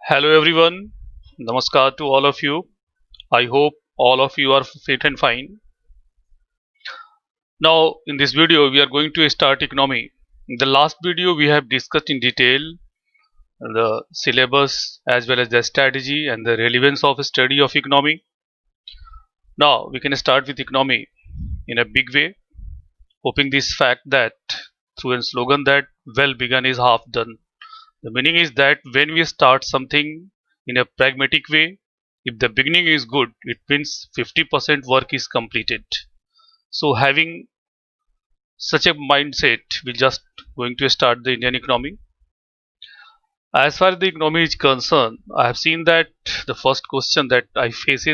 Hello everyone, Namaskar to all of you. I hope all of you are fit and fine. Now, in this video, we are going to start economy. In the last video, we have discussed in detail the syllabus as well as the strategy and the relevance of study of economy. Now, we can start with economy in a big way, hoping this fact that through a slogan that well begun is half done. The meaning is that when we start something in a pragmatic way, if the beginning is good, it means 50% work is completed. So having such a mindset, we're just going to start the Indian economy. As far as the economy is concerned, I have seen that the first question that I face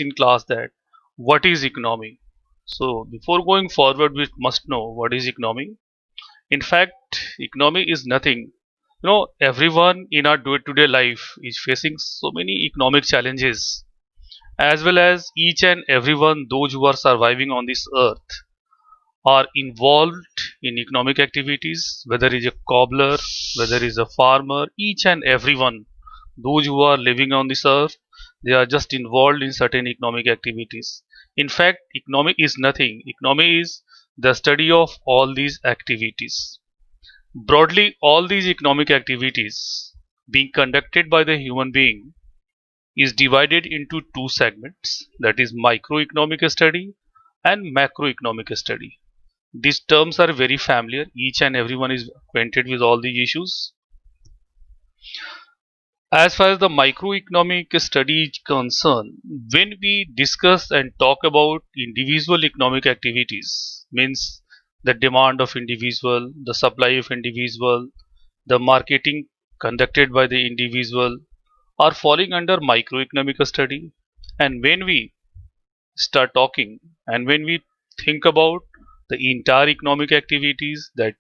in class that what is economy? So before going forward, we must know what is economy. In fact, economy is nothing. Everyone in our day-to-day life is facing so many economic challenges, as well as each and everyone, those who are surviving on this earth, are involved in economic activities, whether is a cobbler, whether is a farmer, each and everyone, those who are living on this earth, they are just involved in certain economic activities. In fact, economy is nothing. Economy is the study of all these activities. Broadly, all these economic activities being conducted by the human being is divided into two segments, that is microeconomic study and macroeconomic study. These terms are very familiar, each and everyone is acquainted with all these issues. As far as the microeconomic study is concerned, when we discuss and talk about individual economic activities, means the demand of individual, the supply of individual, the marketing conducted by the individual are falling under microeconomic study. And when we start talking and when we think about the entire economic activities, that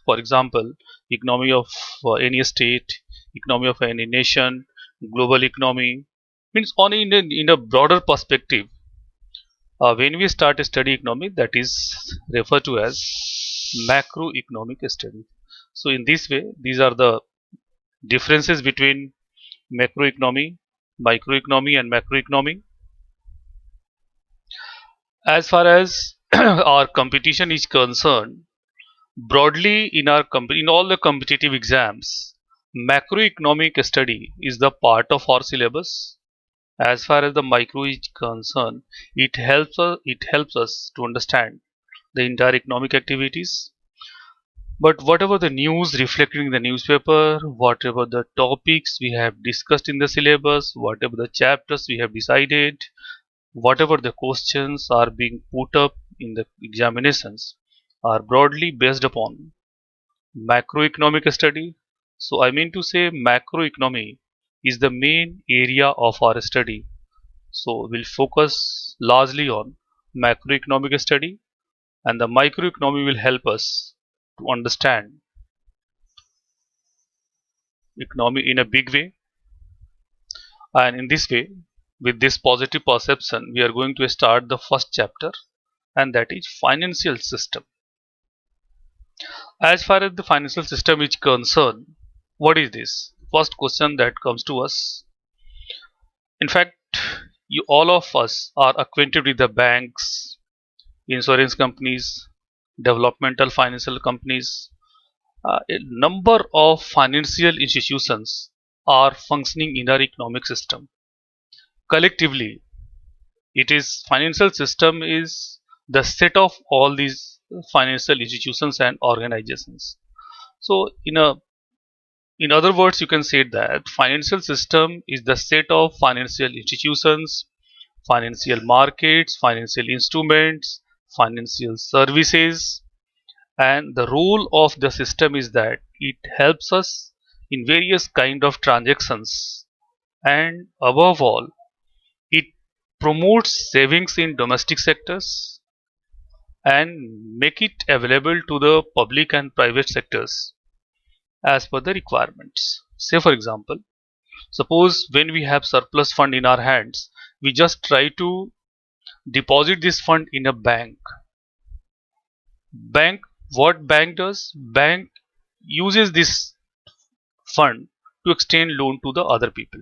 for example economy of any state, economy of any nation, global economy, means on in a broader perspective, when we start a study economy, that is referred to as macroeconomic study. So in this way, these are the differences between macroeconomy, microeconomy and macroeconomy. As far as our competition is concerned, broadly in in all the competitive exams, macroeconomic study is the part of our syllabus. As far as the micro is concerned, it helps us to understand the entire economic activities. But whatever the news reflected in the newspaper, whatever the topics we have discussed in the syllabus, whatever the chapters we have decided, whatever the questions are being put up in the examinations, are broadly based upon macroeconomic study. So I mean to say macroeconomy is the main area of our study. So we'll focus largely on macroeconomic study, and the microeconomy will help us to understand economy in a big way. And in this way, with this positive perception, we are going to start the first chapter, and that is financial system. As far as the financial system is concerned, what is this? First question that comes to us. In fact, you all of us are acquainted with the banks, insurance companies, developmental financial companies. A number of financial institutions are functioning in our economic system. Collectively, it is financial system is the set of all these financial institutions and organizations. So in other words, you can say that financial system is the set of financial institutions, financial markets, financial instruments, financial services, and the role of the system is that it helps us in various kind of transactions, and above all, it promotes savings in domestic sectors and make it available to the public and private sectors as per the requirements. Say for example, suppose when we have surplus fund in our hands, we just try to deposit this fund in a bank. Bank, what bank does? Bank uses this fund to extend loan to the other people.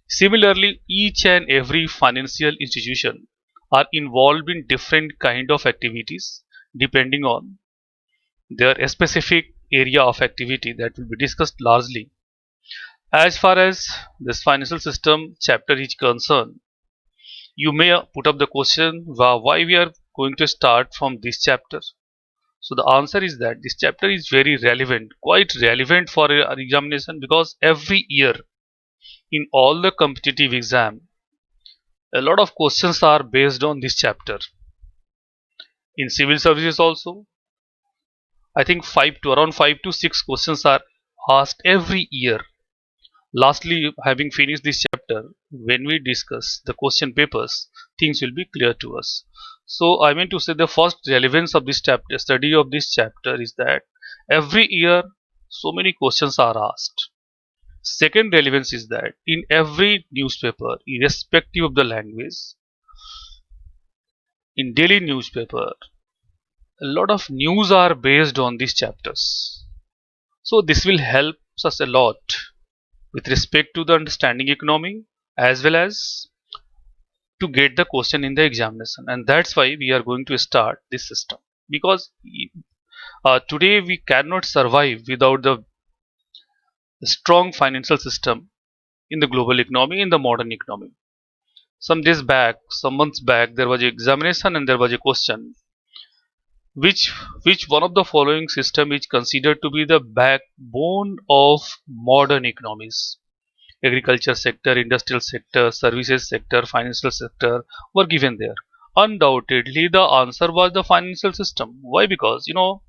Similarly, each and every financial institution are involved in different kind of activities depending on their specific area of activity that will be discussed largely. As far as this financial system chapter is concerned, you may put up the question why we are going to start from this chapter. So the answer is that this chapter is very relevant, quite relevant for our examination, because every year in all the competitive exam, a lot of questions are based on this chapter. In civil services also, I think around 5 to 6 questions are asked every year. Lastly, having finished this chapter, when we discuss the question papers, things will be clear to us. So I mean to say the first relevance of this chapter, study of this chapter, is that every year so many questions are asked. Second relevance is that in every newspaper, irrespective of the language, in daily newspaper, a lot of news are based on these chapters. So this will help us a lot with respect to the understanding economy as well as to get the question in the examination, and that's why we are going to start this system, because today we cannot survive without the strong financial system in the global economy, in the modern economy. Some months back, there was an examination and there was a question, which one of the following system is considered to be the backbone of modern economies? Agriculture sector, industrial sector, services sector, financial sector were given there. Undoubtedly, the answer was the financial system. Why? Because you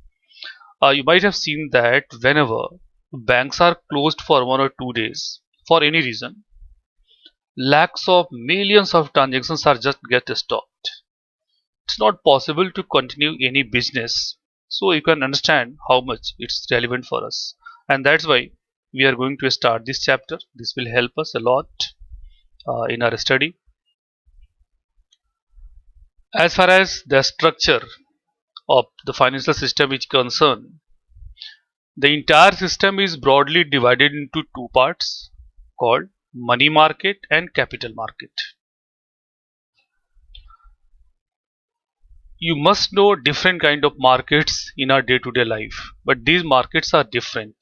might have seen that whenever banks are closed for 1 or 2 days for any reason, lakhs of millions of transactions are just get stopped. It's not possible to continue any business. So you can understand how much it's relevant for us, and that's why we are going to start this chapter. This will help us a lot in our study. As far as the structure of the financial system is concerned, the entire system is broadly divided into two parts called money market and capital market. You must know different kind of markets in our day-to-day life, but these markets are different.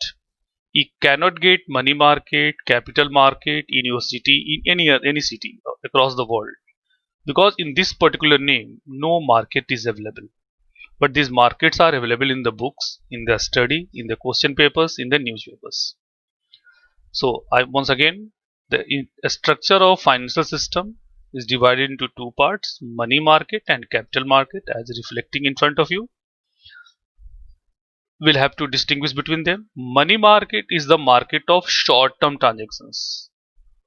You cannot get money market, capital market in your city, in any city across the world, because in this particular name no market is available. But these markets are available in the books, in the study, in the question papers, in the newspapers. So once again, the structure of financial system is divided into two parts: money market and capital market, as reflecting in front of you. We'll have to distinguish between them. Money market is the market of short-term transactions.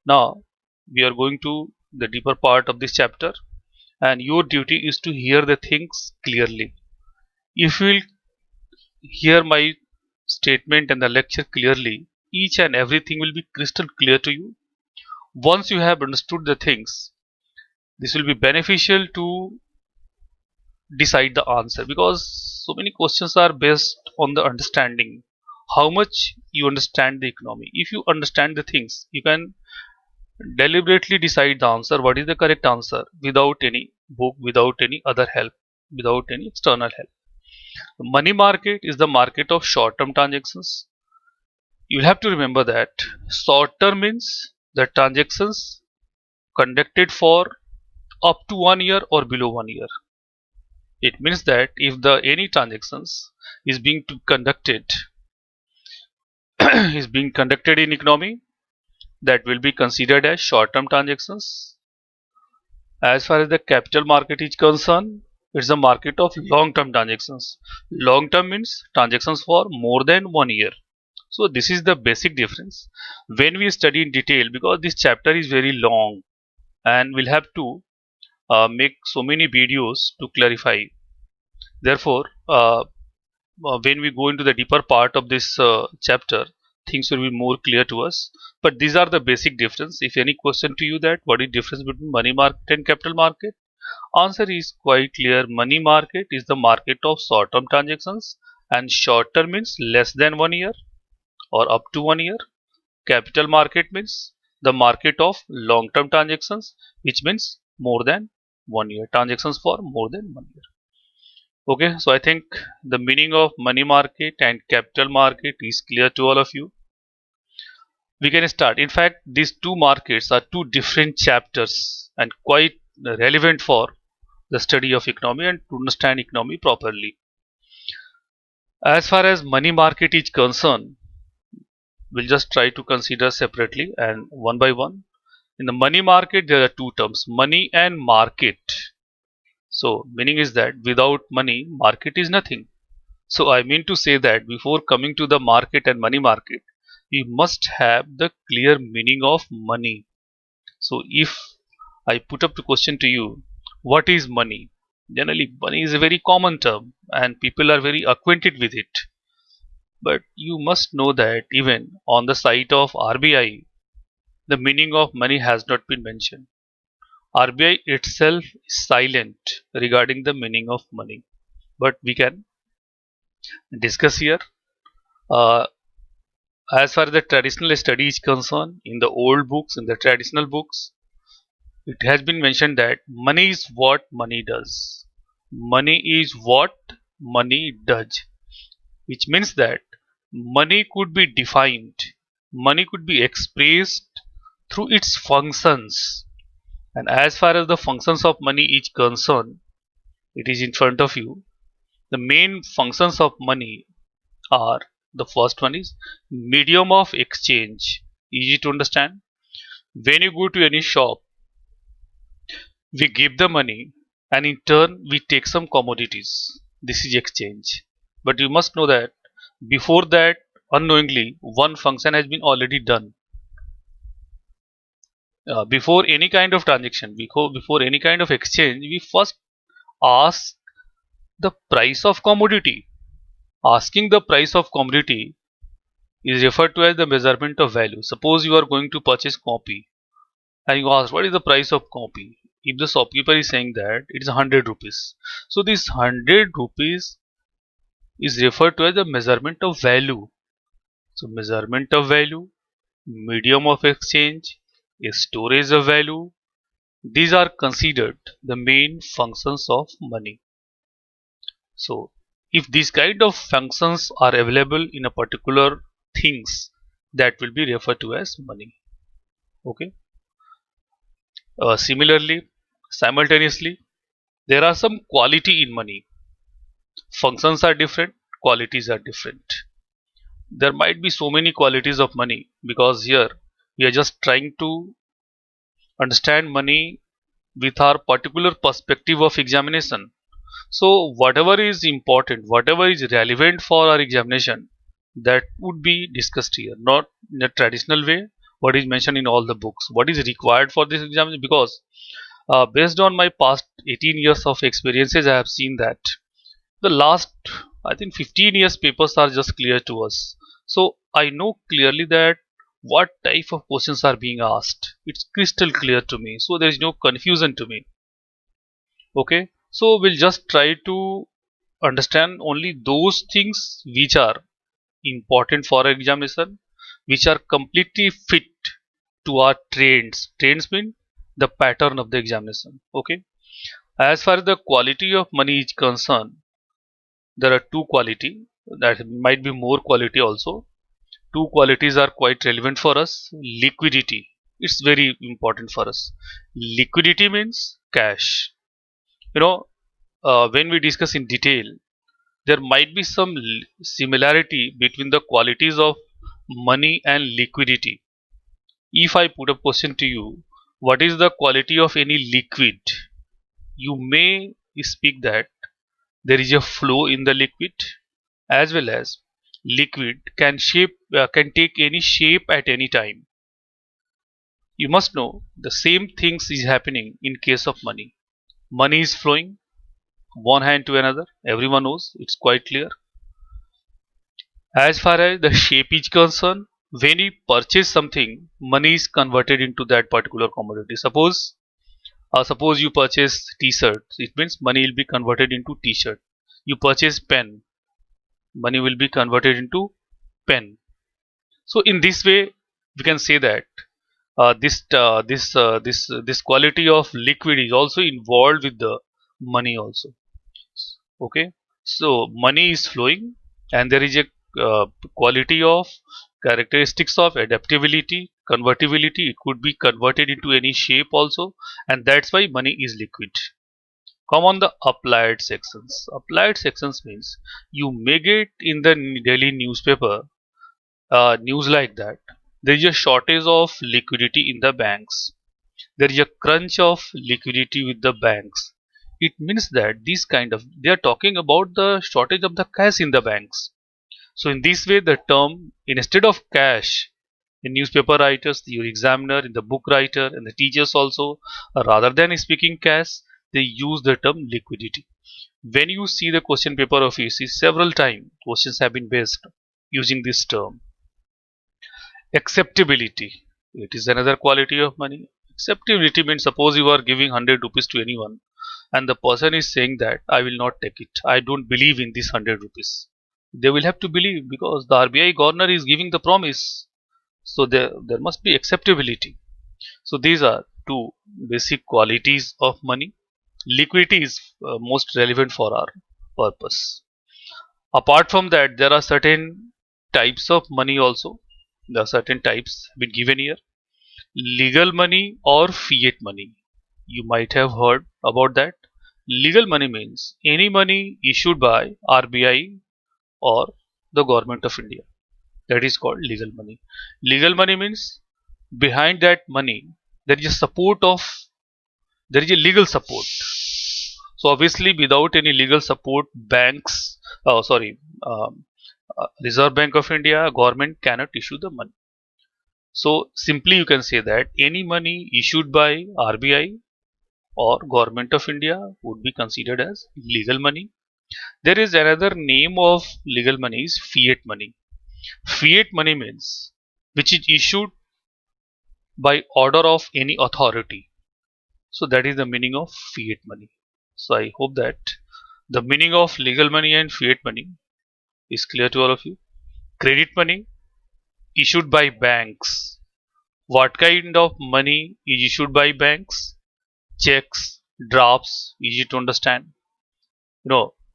Now we are going to the deeper part of this chapter, and your duty is to hear the things clearly. If you will hear my statement and the lecture clearly, each and everything will be crystal clear to you. Once you have understood the things, this will be beneficial to decide the answer, because so many questions are based on the understanding, how much you understand the economy. If you understand the things, you can deliberately decide the answer, what is the correct answer, without any book, without any other help, without any external help. The money market is the market of short-term transactions. You'll have to remember that short-term means the transactions conducted for up to 1 year or below 1 year. It means that if the any transactions is being conducted is being conducted in economy, that will be considered as short-term transactions. As far as the capital market is concerned, it's a market of long-term transactions. Long-term means transactions for more than 1 year. So this is the basic difference. When we study in detail, because this chapter is very long and we'll have to make so many videos to clarify. Therefore, when we go into the deeper part of this chapter, things will be more clear to us. But these are the basic difference. If any question to you that what is difference between money market and capital market, answer is quite clear. Money market is the market of short-term transactions, and short-term means less than 1 year or up to 1 year. Capital market means the market of long-term transactions, which means more than 1 year. Transactions for more than 1 year. Okay, so I think the meaning of money market and capital market is clear to all of you. We can start. In fact, these two markets are two different chapters and quite relevant for the study of economy and to understand economy properly. As far as money market is concerned, we'll just try to consider separately and one by one. In the money market, there are two terms, money and market. So, meaning is that without money, market is nothing. So, I mean to say that before coming to the market and money market, we must have the clear meaning of money. So, if I put up the question to you, what is money? Generally, money is a very common term and people are very acquainted with it. But you must know that even on the site of RBI, the meaning of money has not been mentioned. RBI itself is silent regarding the meaning of money. But we can discuss here. Uh, as far as the traditional study is concerned, in the old books, in the traditional books, it has been mentioned that money is what money does. Money is what money does, which means that money could be defined, money could be expressed through its functions. And as far as the functions of money is concerned, it is in front of you. The main functions of money are, the first one is medium of exchange. Easy to understand. When you go to any shop, we give the money and in turn we take some commodities. This is exchange. But you must know that before that, unknowingly, one function has been already done. Before any kind of transaction, before any kind of exchange, we first ask the price of commodity. Asking the price of commodity is referred to as the measurement of value. Suppose you are going to purchase coffee and you ask what is the price of coffee. If the shopkeeper is saying that it is 100 rupees, so this 100 rupees is referred to as the measurement of value. So measurement of value, medium of exchange, storage of value, these are considered the main functions of money. So if these kind of functions are available in a particular things, that will be referred to as money. Okay. Similarly, simultaneously, there are some quality in money. Functions are different, qualities are different. There might be so many qualities of money because here we are just trying to understand money with our particular perspective of examination. So whatever is important, whatever is relevant for our examination, that would be discussed here, not in a traditional way what is mentioned in all the books, what is required for this examination. Because based on my past 18 years of experiences, I have seen that the last, I think, 15 years papers are just clear to us. So I know clearly that what type of questions are being asked. It's crystal clear to me. So there is no confusion to me. Okay. So we'll just try to understand only those things which are important for our examination, which are completely fit to our trends. Trends mean the pattern of the examination. Okay. As far as the quality of money is concerned, there are two quality, that might be more quality also. Two qualities are quite relevant for us. Liquidity, it's very important for us. Liquidity means cash. You know, when we discuss in detail, there might be some similarity between the qualities of money and liquidity. If I put a question to you, what is the quality of any liquid? You may speak that there is a flow in the liquid, as well as liquid can take any shape at any time. You must know the same things is happening in case of money. Money is flowing one hand to another. Everyone knows, it's quite clear. As far as the shape is concerned, when you purchase something, money is converted into that particular commodity. Suppose you purchase t-shirt, it means money will be converted into t-shirt. You purchase pen, money will be converted into pen. So in this way, we can say that this quality of liquid is also involved with the money also. Okay, so money is flowing, and there is a quality of characteristics of adaptability, convertibility. It could be converted into any shape also, and that's why money is liquid. Come on the applied sections. Applied sections means you make it in the daily newspaper, news like that. There is a shortage of liquidity in the banks. There is a crunch of liquidity with the banks. It means that these kind of, they are talking about the shortage of the cash in the banks. So in this way, the term, instead of cash, in newspaper writers, your examiner, in the book writer, and the teachers also, rather than speaking cash, they use the term liquidity. When you see the question paper of EC, several times questions have been based using this term. Acceptability. It is another quality of money. Acceptability means, suppose you are giving 100 rupees to anyone, and the person is saying that I will not take it. I don't believe in this 100 rupees. They will have to believe because the RBI governor is giving the promise. So there must be acceptability. So these are two basic qualities of money. Liquidity is most relevant for our purpose. Apart from that, there are certain types of money also. There are certain types been given here. Legal money or fiat money. You might have heard about that. Legal money means any money issued by RBI or the government of India. That is called legal money. Legal money means behind that money there is a support of, there is a legal support. So obviously without any legal support, banks, Reserve Bank of India, government cannot issue the money. So simply you can say that any money issued by RBI or Government of India would be considered as legal money. There is another name of legal money is fiat money. Fiat money means which is issued by order of any authority. So that is the meaning of fiat money. So I hope that the meaning of legal money and fiat money is clear to all of you. Credit money issued by banks. What kind of money is issued by banks? Checks, drafts, easy to understand.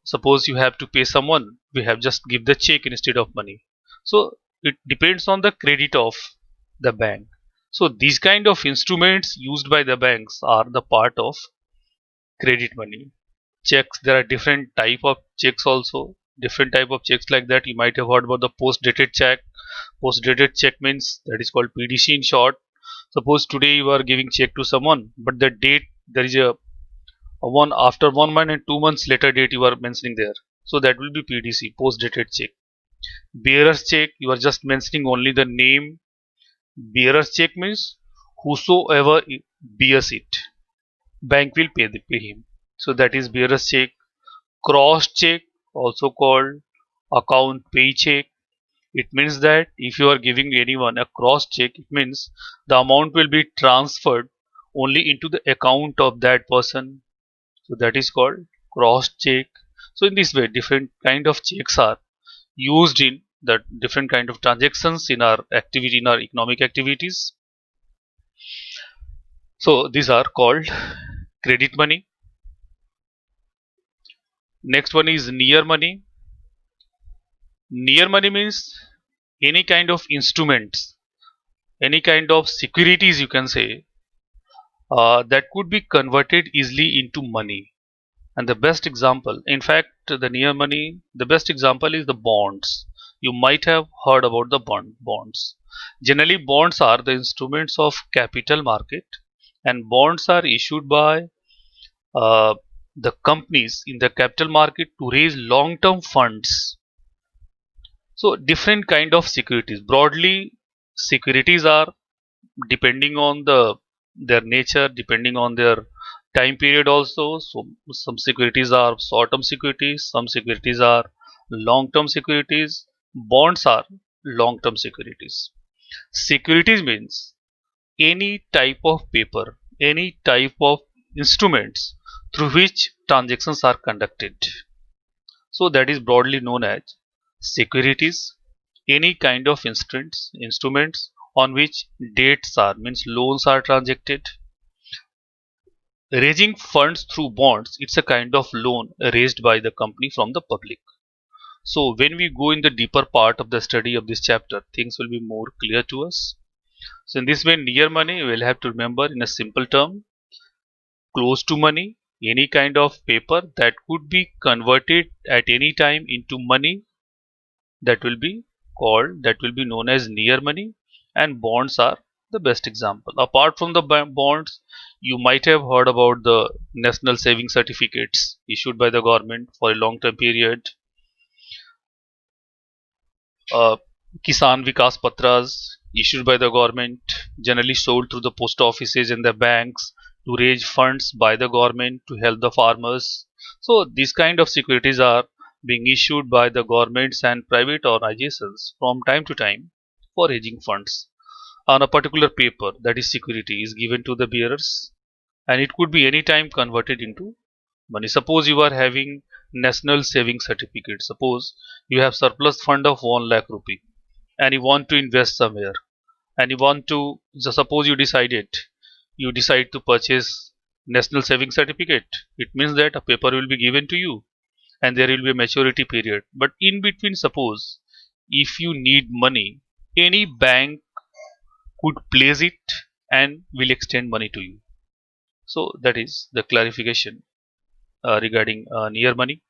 Suppose you have to pay someone, we have just give the check instead of money. So it depends on the credit of the bank. So these kind of instruments used by the banks are the part of credit money. Checks, there are different type of checks also. Different type of checks like that. You might have heard about the post dated check. Post dated check means that is called PDC in short. Suppose today you are giving check to someone, but the date, there is a one after 1 month and 2 months later date you are mentioning there. So that will be PDC, post dated check. Bearer's check, you are just mentioning only the name. Bearer's check means whosoever bears it, bank will pay him. So that is bearer's check. Cross check, also called account pay check. It means that if you are giving anyone a cross check, it means the amount will be transferred only into the account of that person. So that is called cross check. So in this way, different kind of checks are used in the different kind of transactions in our activity, in our economic activities. So these are called credit money. Next one is near money. Near money means any kind of instruments, any kind of securities you can say, that could be converted easily into money. And the best example, in fact, the near money, the best example is the bonds. You might have heard about the bonds. Generally, bonds are the instruments of capital market, and bonds are issued by uh, the companies in the capital market to raise long-term funds. So, different kind of securities. Broadly, securities are depending on their nature, depending on their time period also. So some securities are short term securities, some securities are long term securities, bonds are long term securities. Securities means any type of paper, any type of instruments through which transactions are conducted. So that is broadly known as securities. Any kind of instruments on which dates are, means loans are transacted. Raising funds through bonds, it's a kind of loan raised by the company from the public. So when we go in the deeper part of the study of this chapter, things will be more clear to us. So in this way, near money, we'll have to remember in a simple term, close to money, any kind of paper that could be converted at any time into money, that will be known as near money, and bonds are the best example. Apart from the bonds, you might have heard about the national saving certificates issued by the government for a long term period, uh, Kisan Vikas Patras issued by the government, generally sold through the post offices and the banks to raise funds by the government to help the farmers. So these kind of securities are being issued by the governments and private organizations from time to time for raising funds on a particular paper, that is security, is given to the bearers, and it could be any time converted into money. Suppose you are having national saving certificate. Suppose you have surplus fund of 1 lakh rupee and you want to invest somewhere, and you want to, so suppose you decide to purchase national saving certificate. It means that a paper will be given to you and there will be a maturity period. But in between, suppose if you need money, any bank could place it and will extend money to you. So that is the clarification regarding near money.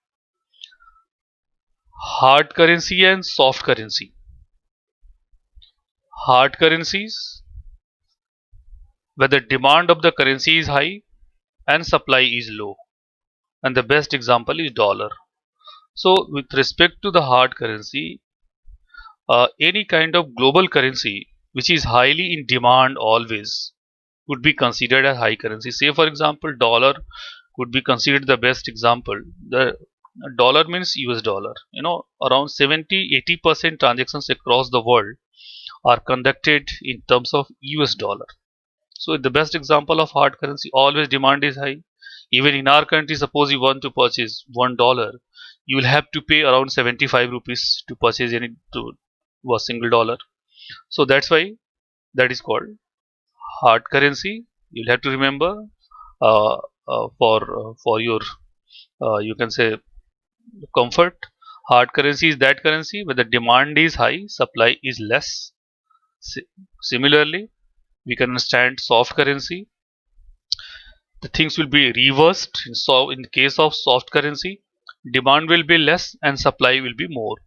Hard currency and soft currency. Hard currencies, where the demand of the currency is high and supply is low, and the best example is dollar. So with respect to the hard currency, any kind of global currency which is highly in demand always could be considered as high currency. Say for example, dollar could be considered the best example. The dollar means US dollar. Around 70-80% transactions across the world are conducted in terms of US dollar. So the best example of hard currency, always demand is high. Even in our country, suppose you want to purchase $1, you will have to pay around 75 rupees to purchase to a single dollar. So that's why that is called hard currency. You'll have to remember uh, for your you can say comfort. Hard currency is that currency where the demand is high, supply is less. Similarly, we can understand soft currency. The things will be reversed. So in the case of soft currency, demand will be less and supply will be more.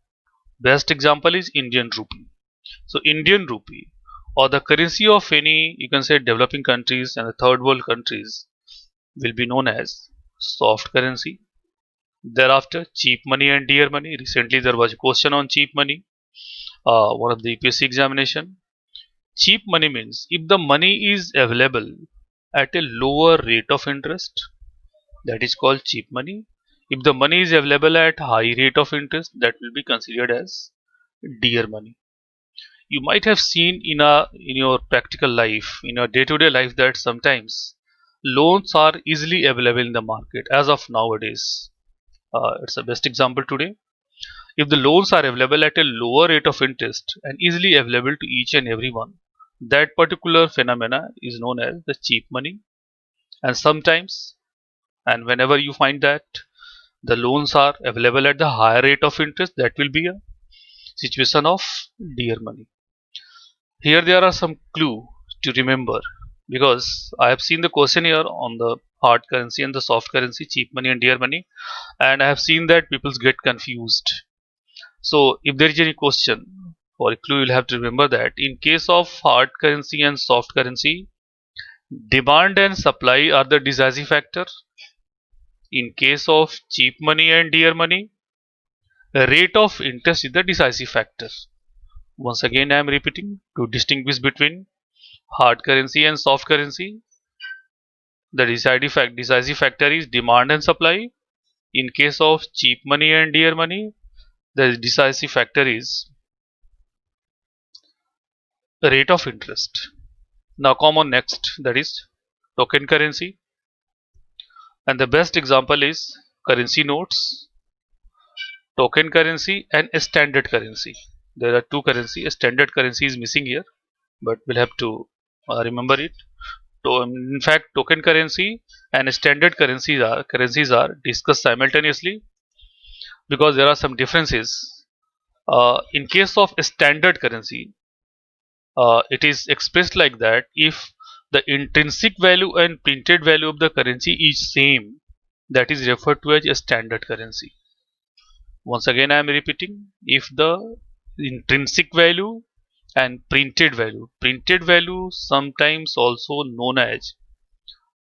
Best example is Indian rupee. So Indian rupee, or the currency of any, you can say, developing countries and the third world countries, will be known as soft currency. Thereafter, cheap money and dear money. Recently there was a question on cheap money, one of the UPSC examination. Cheap money means if the money is available at a lower rate of interest, that is called cheap money. If the money is available at high rate of interest, that will be considered as dear money. You might have seen in your practical life, in your day-to-day life, that sometimes loans are easily available in the market as of nowadays. It's the best example today. If the loans are available at a lower rate of interest and easily available to each and everyone, that particular phenomena is known as the cheap money. And sometimes, and whenever you find that the loans are available at the higher rate of interest, that will be a situation of dear money. Here there are some clue to remember, because I have seen the question here on the hard currency and the soft currency, cheap money and dear money, and I have seen that people get confused. So if there is any question or a clue, you'll have to remember that in case of hard currency and soft currency, demand and supply are the decisive factor. In case of cheap money and dear money, rate of interest is the decisive factor. Once again, I am repeating, to distinguish between hard currency and soft currency, the decisive factor is demand and supply. In case of cheap money and dear money, the decisive factor is rate of interest. Now come on next, that is token currency, and the best example is currency notes, token currency and a standard currency. There are two currency. A standard currency is missing here. but we'll have to remember it. In fact, token currency and standard currencies are discussed simultaneously because there are some differences. In case of a standard currency, it is expressed like that if the intrinsic value and printed value of the currency is same, that is referred to as a standard currency. Once again, I am repeating, if the intrinsic value and printed value sometimes also known as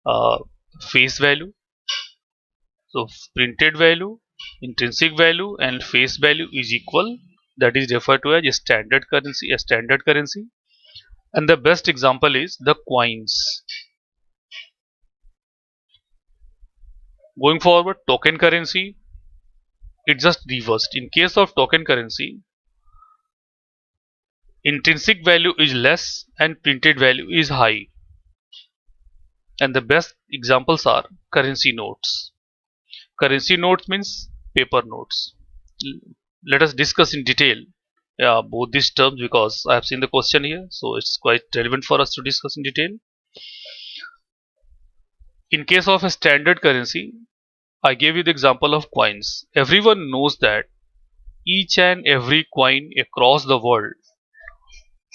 uh, face value. So printed value, intrinsic value and face value is equal. That is referred to as a standard currency. And the best example is the coins. Going forward, token currency, it just reversed. In case of token currency, intrinsic value is less and printed value is high. And the best examples are currency notes. Currency notes means paper notes. Let us discuss in detail both these terms because I have seen the question here, so it's quite relevant for us to discuss in detail. In case of a standard currency, I gave you the example of coins. Everyone knows that each and every coin across the world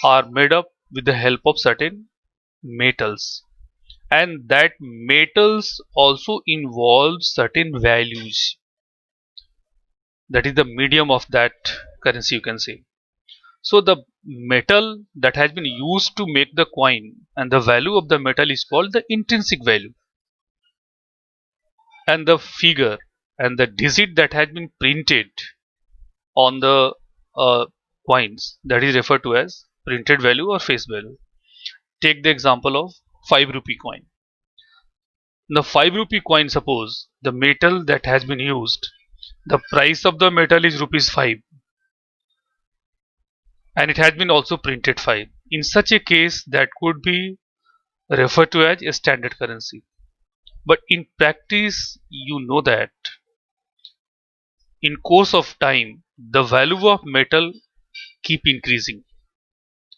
are made up with the help of certain metals, and that metals also involve certain values. That is the medium of that currency, you can say. So the metal that has been used to make the coin and the value of the metal is called the intrinsic value, and the figure and the digit that has been printed on the uh, coins, that is referred to as printed value or face value. Take the example of 5 rupee coin. The 5 rupee coin, suppose the metal that has been used, the price of the metal is rupees 5 and it has been also printed 5. In such a case, that could be referred to as a standard currency. But in practice, you know that in course of time, the value of metal keep increasing.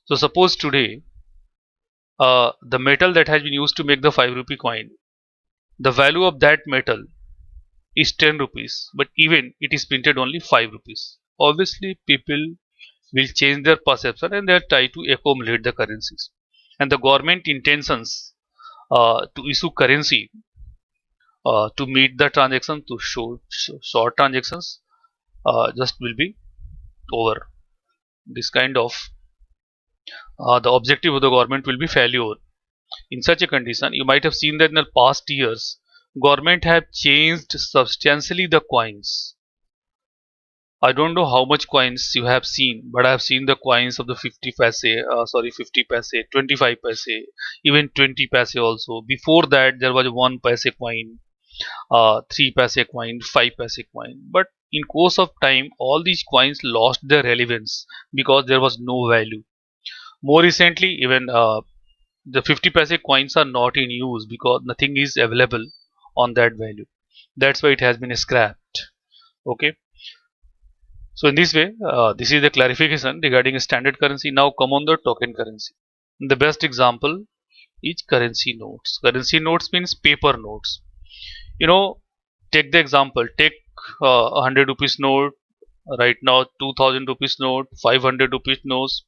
So suppose today, the metal that has been used to make the 5 rupee coin, the value of that metal is 10 rupees, but even it is printed only 5 rupees. Obviously, people will change their perception and they'll try to accumulate the currencies. And the government intentions to issue currency to meet the transaction to show short transactions just will be over. This kind of the objective of the government will be failure. In such a condition, you might have seen that in the past years, government have changed substantially the coins. I don't know how much coins you have seen, but I have seen the coins of the 50 paise, 50 paise, 25 paise, even 20 paise also. Before that, there was 1 paise coin, 3 paise coin, 5 paise coin. But in course of time, all these coins lost their relevance because there was no value. More recently, even the 50 paise coins are not in use because nothing is available on that value. That's why it has been scrapped. Okay. So in this way, this is the clarification regarding standard currency. Now come on the token currency. The best example is currency notes. Currency notes means paper notes. You know, take the example. Take 100 rupees note. Right now, 2000 rupees note, 500 rupees notes.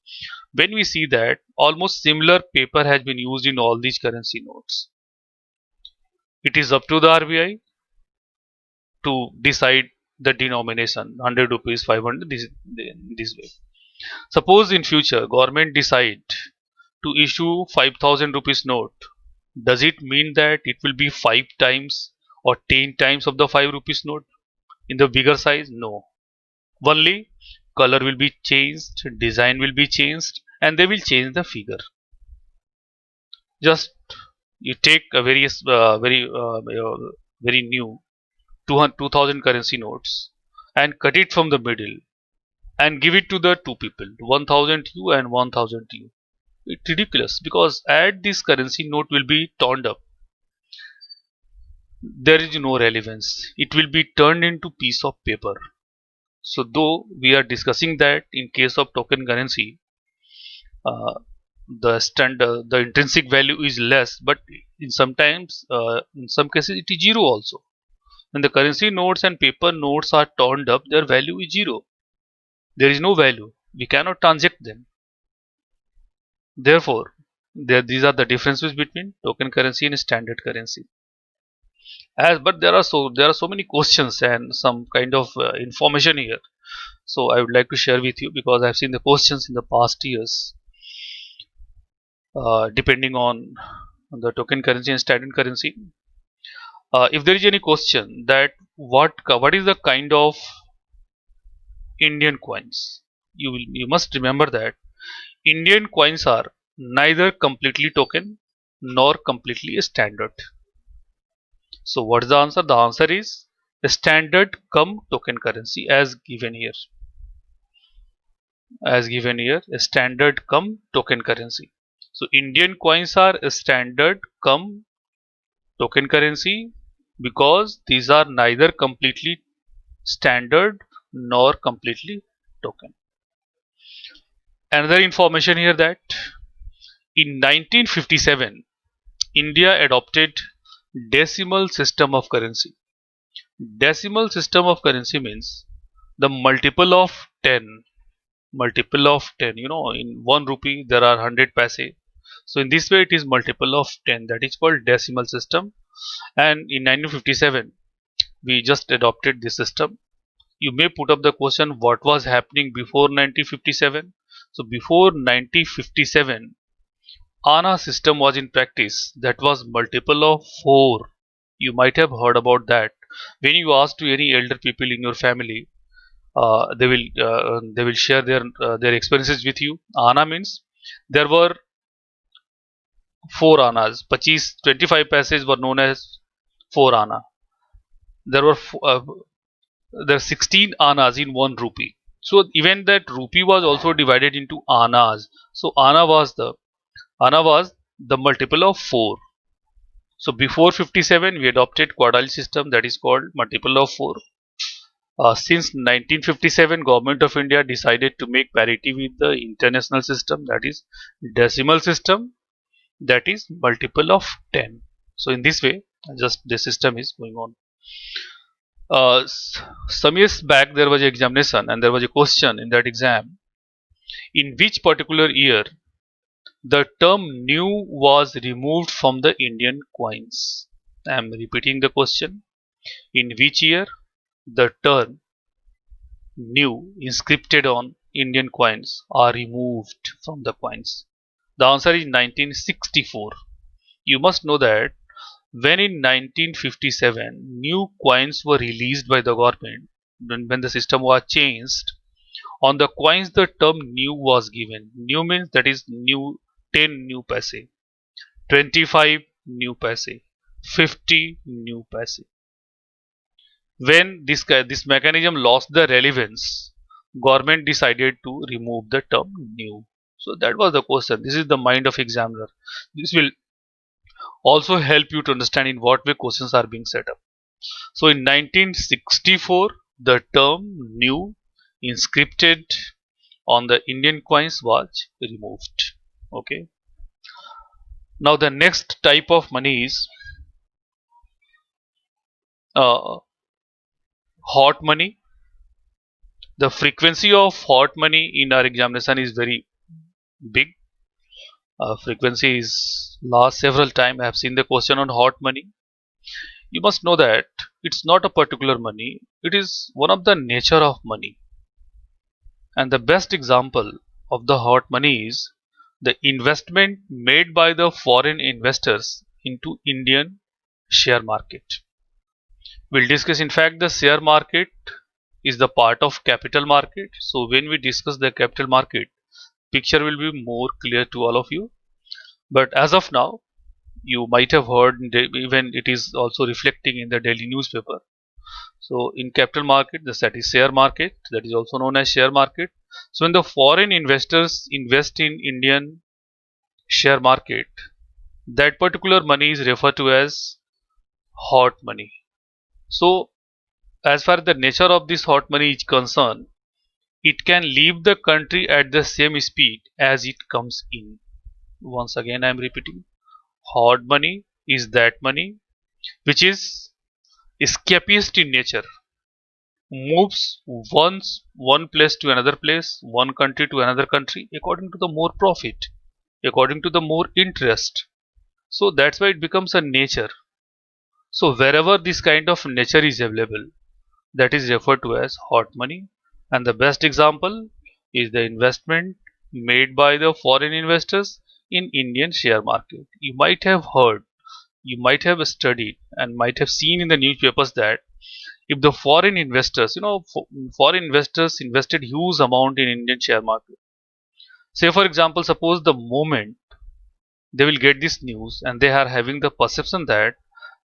When we see that almost similar paper has been used in all these currency notes, it is up to the RBI to decide the denomination 100 rupees 500 this way. Suppose in future government decide to issue 5000 rupees note, does it mean that it will be 5 times or 10 times of the 5 rupees note in the bigger size? No, only color will be changed, design will be changed, and they will change the figure. Just you take a very new 2000 currency notes and cut it from the middle and give it to the two people, 1000 you and 1000 you. It's ridiculous because at this currency note will be turned up. There is no relevance. It will be turned into piece of paper. So though we are discussing that in case of token currency, uh, the standard, the intrinsic value is less, but in some cases it is zero also. When the currency notes and paper notes are turned up, their value is zero. There is no value. We cannot transact them. Therefore, these are the differences between token currency and standard currency. But there are so many questions and some kind of information here. So I would like to share with you because I've seen the questions in the past years, depending on the token currency and standard currency. If there is any question that what is the kind of Indian coins, you must remember that Indian coins are neither completely token nor completely standard. So what is the answer? The answer is standard cum token currency as given here. As given here, standard cum token currency. So Indian coins are standard cum token currency because these are neither completely standard nor completely token. Another information here that in 1957 India adopted decimal system of currency. Decimal system of currency means the multiple of 10. Multiple of 10. In 1 rupee there are 100 paise. So in this way it is multiple of 10. That is called decimal system. And in 1957 we just adopted this system. You may put up the question, what was happening before 1957? So before 1957 ANA system was in practice, that was multiple of 4. You might have heard about that. When you ask to any elder people in your family, they will share their experiences with you. ANA means there were 4 ANAs. 25 paise were known as 4 ANA. There were there are 16 ANAs in 1 rupee. So even that rupee was also divided into ANAs. So ANA was the multiple of 4. So before 57 we adopted quadrile system, that is called multiple of 4. Since 1957 Government of India decided to make parity with the international system, that is decimal system, that is multiple of 10. So in this way just the system is going on. Some years back there was an examination and there was a question in that exam, in which particular year the term new was removed from the Indian coins. I am repeating the question. In which year the term new inscripted on Indian coins are removed from the coins? The answer is 1964. You must know that when in 1957 new coins were released by the government, when the system was changed, on the coins the term new was given. New means that is new 10 new paise, 25 new paise, 50 new paise. When this mechanism lost the relevance, government decided to remove the term new. So that was the question. This is the mind of examiner. This will also help you to understand in what way questions are being set up. So in 1964, the term new inscripted on the Indian coins was removed. Okay. Now the next type of money is uh, hot money. The frequency of hot money in our examination is very big. Frequency is last several times. I have seen the question on hot money. You must know that it's not a particular money. It is one of the nature of money. And the best example of the hot money is the investment made by the foreign investors into Indian share market. We'll discuss, in fact, the share market is the part of capital market. So when we discuss the capital market, picture will be more clear to all of you. But as of now, you might have heard, even it is also reflecting in the daily newspaper. So in capital market, that is share market, that is also known as share market. So when the foreign investors invest in Indian share market, that particular money is referred to as hot money. So as far as the nature of this hot money is concerned, it can leave the country at the same speed as it comes in. once again I am repeating, hot money is that money which is escapist in nature, moves one place to another place, one country to another country according to the more profit, according to the more interest. So that's why it becomes a nature. So wherever this kind of nature is available, that is referred to as hot money. And the best example is the investment made by the foreign investors in Indian share market. You might have heard, you might have studied and might have seen in the newspapers that if the foreign investors, foreign investors invested huge amount in Indian share market. Say for example, suppose the moment they will get this news and they are having the perception that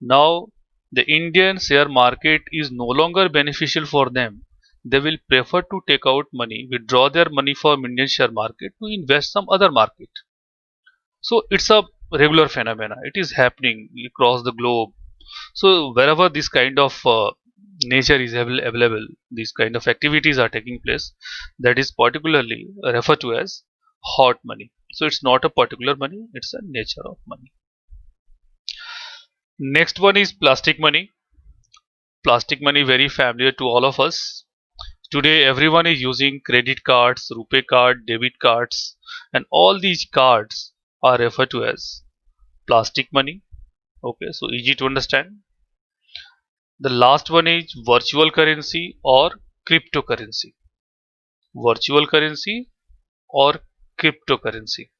now the Indian share market is no longer beneficial for them. They will prefer to take out money, withdraw their money from Indian share market to invest some other market. So it's a regular phenomena. It is happening across the globe. So wherever this kind of nature is available, these kind of activities are taking place. That is particularly referred to as hot money. So it's not a particular money; it's a nature of money. Next one is plastic money. Plastic money very familiar to all of us. Today everyone is using credit cards, RuPay card, debit cards, and all these cards are referred to as plastic money. Okay, so easy to understand. The last one is virtual currency or cryptocurrency. Virtual currency or cryptocurrency.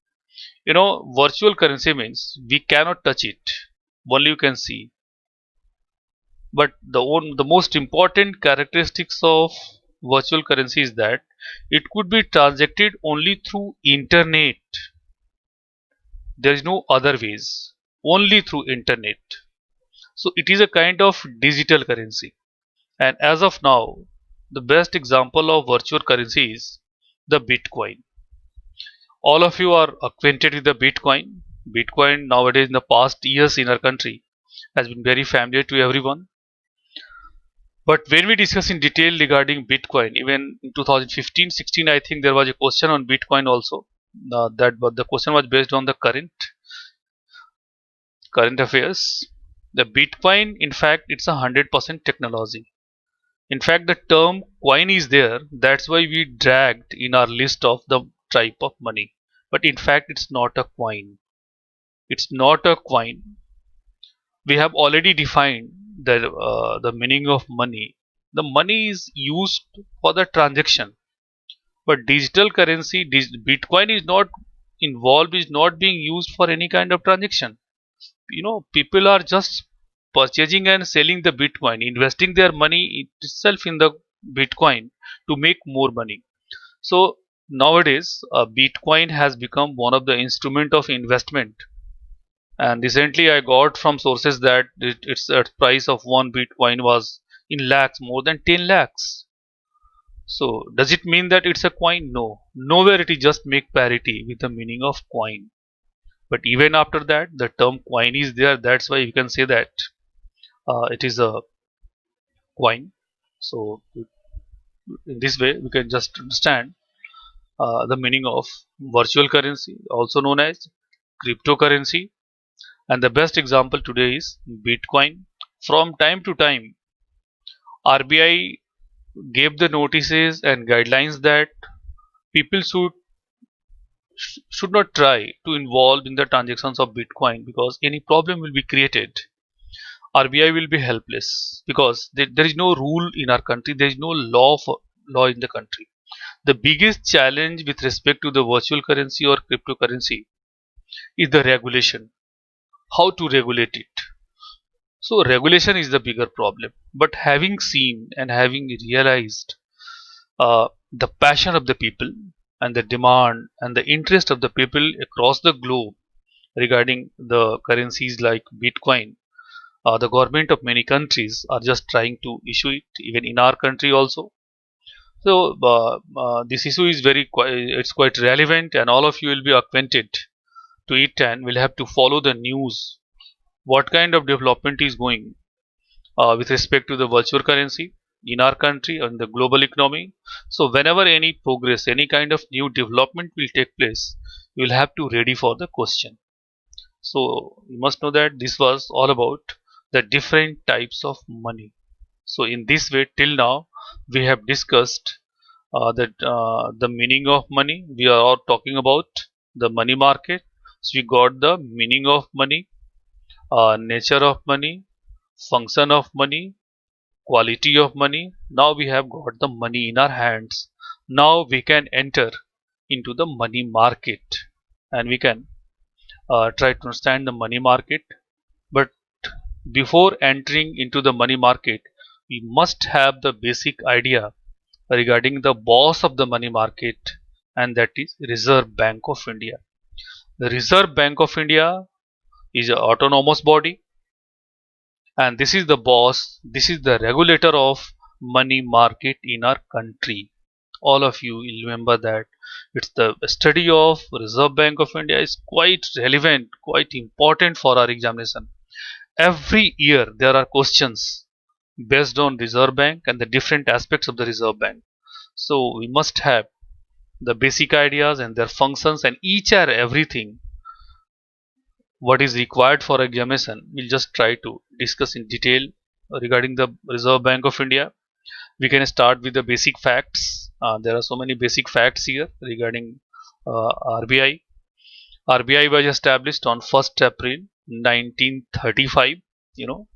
Virtual currency means we cannot touch it, only you can see. But the most important characteristics of virtual currency is that it could be transacted only through internet. There is no other ways, only through internet. So it is a kind of digital currency. And as of now, the best example of virtual currency is the Bitcoin. All of you are acquainted with the Bitcoin. Bitcoin nowadays in the past years in our country has been very familiar to everyone. But when we discuss in detail regarding Bitcoin, even in 2015-16, I think there was a question on Bitcoin also. But the question was based on the current affairs. The Bitcoin, in fact, it's 100% technology. In fact, the term coin is there. That's why we dragged in our list of the type of money. But in fact, it's not a coin. It's not a coin. We have already defined the meaning of money. The money is used for the transaction, but digital currency, Bitcoin is not involved, is not being used for any kind of transaction. People are just purchasing and selling the Bitcoin, investing their money itself in the Bitcoin to make more money. So nowadays, Bitcoin has become one of the instrument of investment. And recently, I got from sources that its price of one Bitcoin was in lakhs, more than 10 lakhs. So does it mean that it's a coin? No. Nowhere it is just make parity with the meaning of coin. But even after that, the term coin is there. That's why you can say that it is a coin. So in this way, we can just understand the meaning of virtual currency, also known as cryptocurrency. And the best example today is Bitcoin. From time to time, RBI gave the notices and guidelines that people should not try to involve in the transactions of Bitcoin because any problem will be created. RBI will be helpless because there is no rule in our country. There is no law in the country. The biggest challenge with respect to the virtual currency or cryptocurrency is the regulation. How to regulate it? So regulation is the bigger problem. But having seen and having realized the passion of the people and the demand and the interest of the people across the globe regarding the currencies like Bitcoin, the government of many countries are just trying to issue it, even in our country also. So this issue is it's quite relevant, and all of you will be acquainted to it, and will have to follow the news. What kind of development is going with respect to the virtual currency? in our country or in the global economy. So whenever any progress, any kind of new development will take place, you will have to ready for the question. So you must know that this was all about the different types of money. So in this way, till now we have discussed the meaning of money. We are all talking about the money market. So we got the meaning of money, nature of money, function of money, quality of money. Now we have got the money in our hands. Now we can enter into the money market and we can try to understand the money market. But before entering into the money market, we must have the basic idea regarding the boss of the money market, and that is Reserve Bank of India. The Reserve Bank of India is an autonomous body, and this is the boss, this is the regulator of money market in our country. All of you will remember that it's the study of Reserve Bank of India is quite relevant, quite important for our examination. Every year there are questions based on Reserve Bank and the different aspects of the Reserve Bank. So we must have the basic ideas and their functions and each and everything what is required for examination. We'll just try to discuss in detail regarding the Reserve Bank of India. We can start with the basic facts. There are so many basic facts here regarding RBI. RBI was established on 1st April 1935, you know,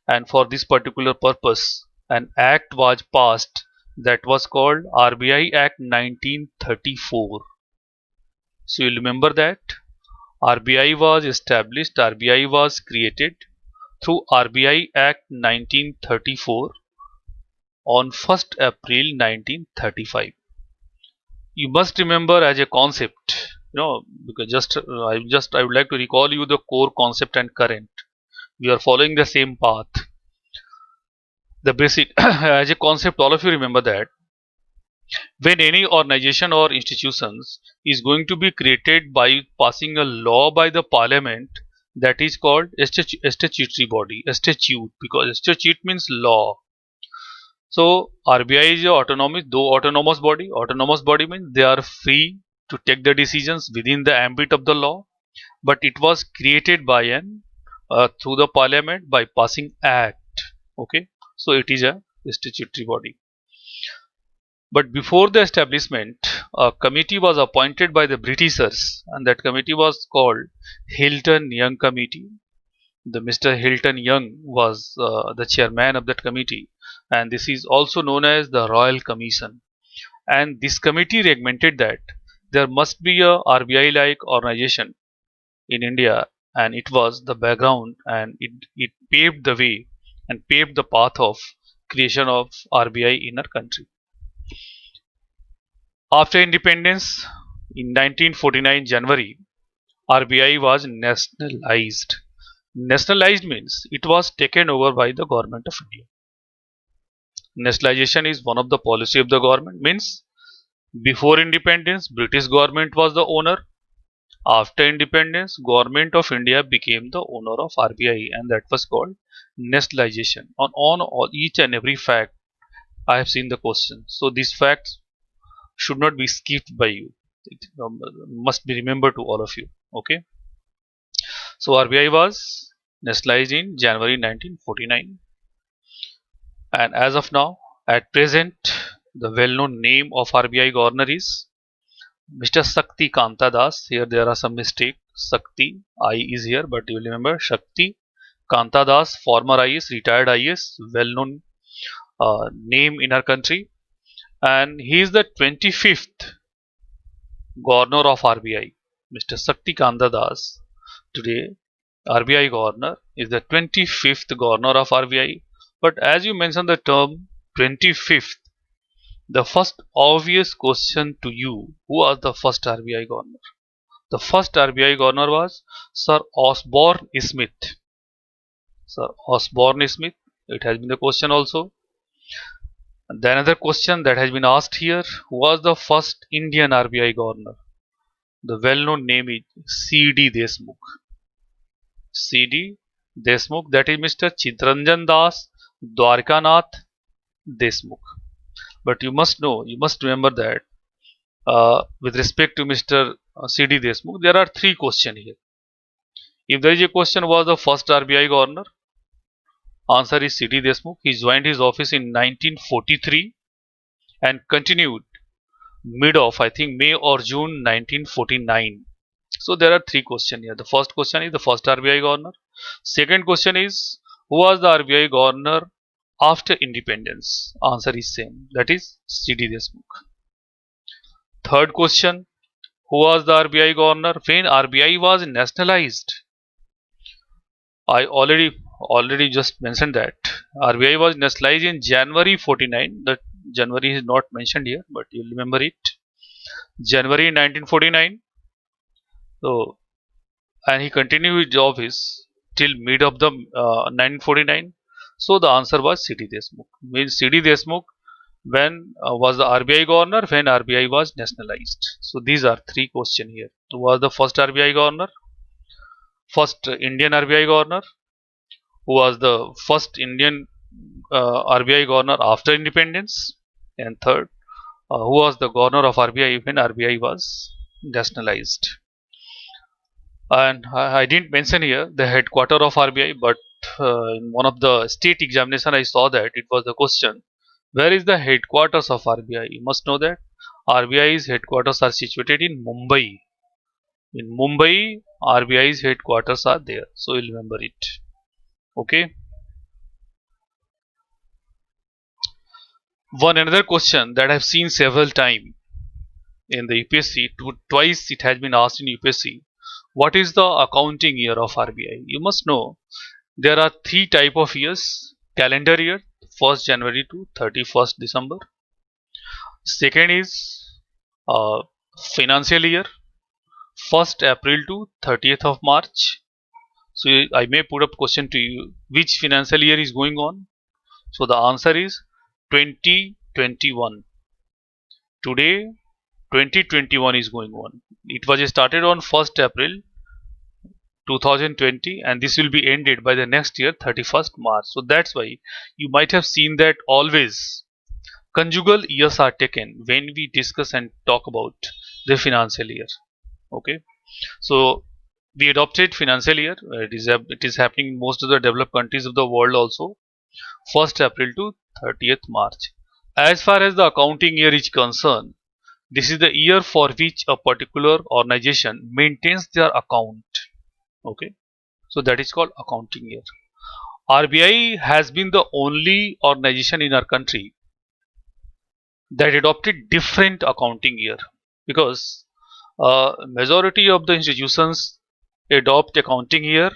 and for this particular purpose, an act was passed that was called RBI Act 1934. So you remember that RBI was established, RBI was created through RBI Act 1934 on 1st April 1935. You must remember as a concept, because I would like to recall you the core concept and current. We are following the same path. The basic as a concept, all of you remember that when any organization or institutions is going to be created by passing a law by the parliament, that is called a statutory body, a statute, because statute means law. So RBI is a autonomous body. Autonomous body means they are free to take the decisions within the ambit of the law, but it was created by an through the parliament by passing act. Okay, so it is a statutory body. But before the establishment, a committee was appointed by the Britishers, and that committee was called Hilton Young Committee. The Mr. Hilton Young was the chairman of that committee, and this is also known as the Royal Commission. And this committee recommended that there must be a RBI-like organization in India, and it was the background, and it paved the way and paved the path of creation of RBI in our country. After independence in 1949 January, RBI was nationalized. Nationalized means it was taken over by the government of India. Nationalization is one of the policy of the government, means before independence British government was the owner. After independence, government of India became the owner of RBI, and that was called nationalization. On all, each and every fact I have seen the question. So these facts should not be skipped by you. It must be remembered to all of you. Okay. So RBI was nationalized in January 1949, and as of now, at present, the well-known name of RBI governor is Mr. Shakti Kanta Das. Here there are some mistakes. Shakti I is here, but you will remember Shakti Kanta Das, former IS, retired IS, well-known name in our country, and he is the 25th governor of RBI. Mr. Shakti Kanta Das, today RBI governor, is the 25th governor of RBI. But as you mentioned the term 25th, the first obvious question to you, who was the first RBI governor? The first RBI governor was Sir Osborne Smith. Sir Osborne Smith, it has been the question also. The another question that has been asked here, who was the first Indian RBI governor? The well-known name is C.D. Deshmukh. C.D. Deshmukh, that is Mr. Chittaranjan Das Dwarkanath Deshmukh. But you must remember that with respect to Mr. C.D. Deshmukh, there are three questions here. If there is a question, was the first RBI governor? Answer is C.D. Deshmukh. He joined his office in 1943 and continued mid of, I think, May or June 1949. So there are three questions here. The first question is the first RBI governor. Second question is who was the RBI governor after independence? Answer is same. That is C.D. Deshmukh. Third question, who was the RBI governor when RBI was nationalized? I already just mentioned that RBI was nationalized in January 49. That January is not mentioned here, but you'll remember it. January 1949. So, and he continued his office till mid of the 1949. So the answer was C.D. Deshmukh. Means C.D. Deshmukh when was the RBI governor when RBI was nationalized. So these are three questions here. Who was the first RBI governor? First Indian RBI governor. Who was the first Indian RBI governor after independence? And third, who was the governor of RBI when RBI was nationalized? And I didn't mention here the headquarter of RBI, but in one of the state examination I saw that it was the question, where is the headquarters of RBI? You must know that RBI's headquarters are situated in Mumbai. In Mumbai, RBI's headquarters are there. So you'll remember it. Okay. One another question that I've seen several times in the UPSC, twice it has been asked in UPSC. What is the accounting year of RBI? You must know there are three type of years: calendar year, 1st January to 31st December. Second is uh, financial year, 1st April to 30th of March. So I may put up question to you, which financial year is going on? So the answer is 2021. Today 2021 is going on. It was started on 1st April 2020 and this will be ended by the next year 31st March. So that's why you might have seen that always conjugal years are taken when we discuss and talk about the financial year. Okay, so we adopted financial year. It is happening in most of the developed countries of the world also. 1st April to 30th March. As far as the accounting year is concerned, this is the year for which a particular organization maintains their account. Okay, so that is called accounting year. RBI has been the only organization in our country that adopted different accounting year, because majority of the institutions adopt accounting year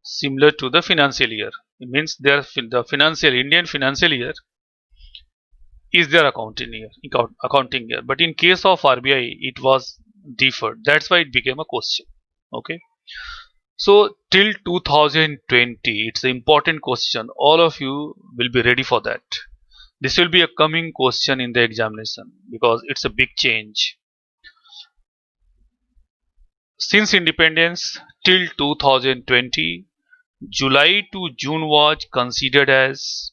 similar to the financial year. It means the financial Indian financial year is their accounting year. But in case of RBI, it was deferred. That's why it became a question. Okay. So till 2020, it's an important question. All of you will be ready for that. This will be a coming question in the examination because it's a big change. Since independence till 2020, July to June was considered as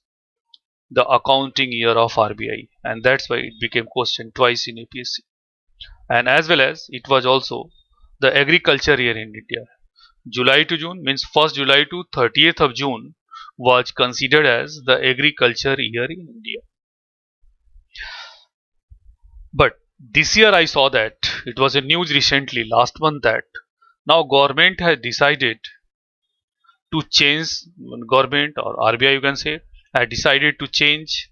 the accounting year of RBI, and that's why it became question twice in APSC. And as well as it was also the agriculture year in India. July to June means 1st July to 30th of June was considered as the agriculture year in India. But this year I saw that it was a news recently last month that now government has decided to change, government or RBI you can say had decided to change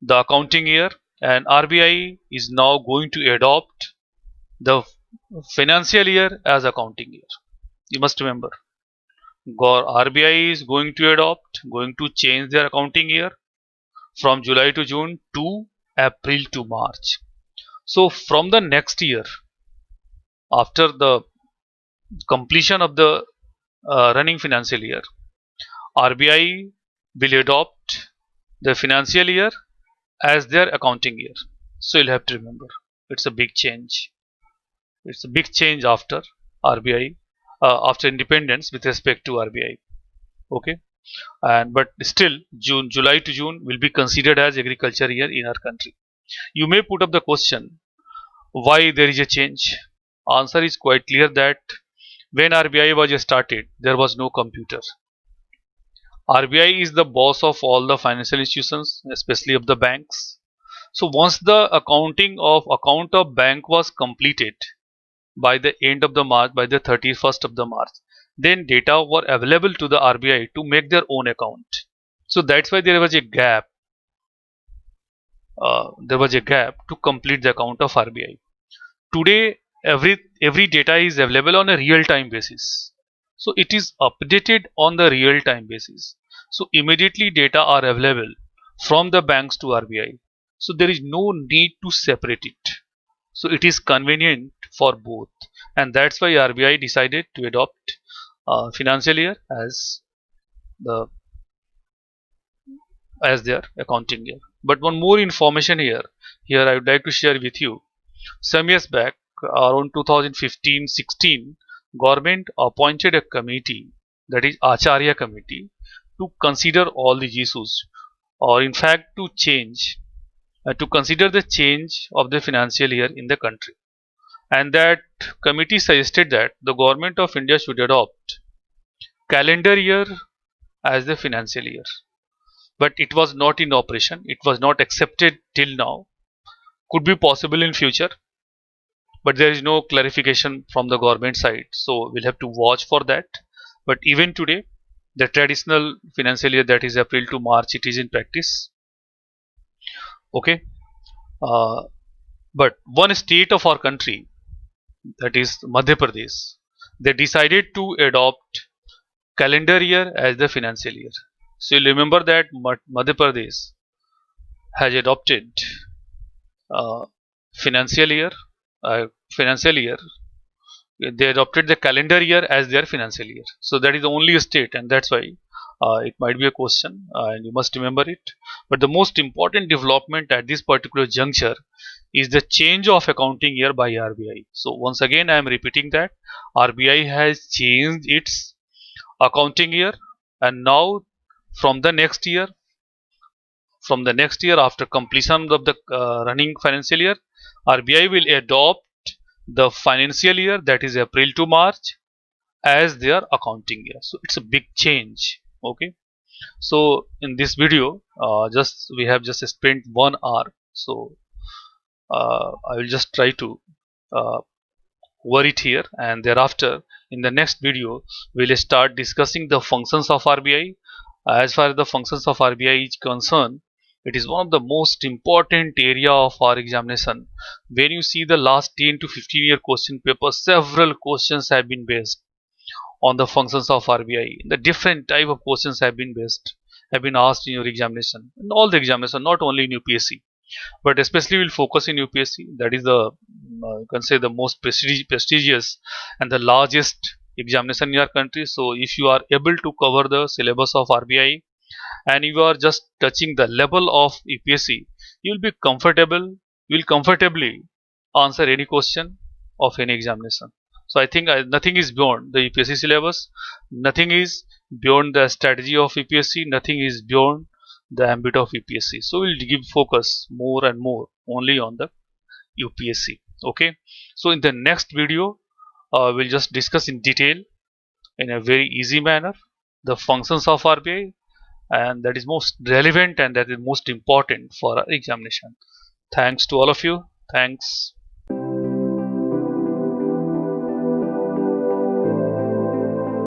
the accounting year, and RBI is now going to adopt the financial year as accounting year. You must remember, RBI is going to change their accounting year from July to June to April to March. So from the next year, after the completion of the running financial year, RBI will adopt the financial year as their accounting year. So you'll have to remember, it's a big change. It's a big change after RBI, after independence with respect to RBI. Okay. and but still July to June will be considered as agriculture year in our country. You may put up the question, why there is a change? Answer is quite clear that when RBI was started, there was no computer. RBI is the boss of all the financial institutions, especially of the banks. So once the account of bank was completed by the end of the March, by the 31st of the March, then data were available to the RBI to make their own account. So that's why there was a gap. To complete the account of RBI. Today, every data is available on a real-time basis. So it is updated on the real-time basis. So immediately data are available from the banks to RBI. So there is no need to separate it. So it is convenient for both, and that's why RBI decided to adopt financial year the as their accounting year. But one more information here I would like to share with you. Some years back, around 2015-16, government appointed a committee, that is Acharya committee, to consider all these issues, or in fact to consider the change of the financial year in the country. And that committee suggested that the government of India should adopt calendar year as the financial year. But it was not in operation. It was not accepted till now. Could be possible in future, but there is no clarification from the government side. So we'll have to watch for that. But even today, the traditional financial year, that is April to March, it is in practice. Okay. Uh, but one state of our country, that is Madhya Pradesh, they decided to adopt calendar year as the financial year. So you'll remember that Madhya Pradesh has adopted uh, financial year. Financial year. They adopted the calendar year as their financial year. So that is the only state, and that's why it might be a question, and you must remember it. But the most important development at this particular juncture is the change of accounting year by RBI. So once again, I am repeating that RBI has changed its accounting year, and now from the next year, after completion of the running financial year, RBI will adopt the financial year, that is April to March, as their accounting year. So it's a big change. Okay. So in this video, just we have just spent 1 hour. So I will just try to uh, cover it here, and thereafter in the next video we'll start discussing the functions of RBI. As far as the functions of RBI is concerned, it is one of the most important area of our examination. When you see the last 10 to 15 year question paper, several questions have been based on the functions of RBI. The different type of questions have been asked in your examination, in all the examination, not only in UPSC, but especially we'll focus in UPSC. That is the you can say the most prestigious and the largest examination in our country. So if you are able to cover the syllabus of RBI and you are just touching the level of UPSC, you will be comfortable. You will comfortably answer any question of any examination. So I think nothing is beyond the UPSC syllabus. Nothing is beyond the strategy of UPSC. Nothing is beyond the ambit of UPSC. So we'll give focus more and more only on the UPSC. Okay. So in the next video, we'll just discuss in detail in a very easy manner the functions of RBI, and that is most relevant and that is most important for our examination. Thanks to all of you. Thanks.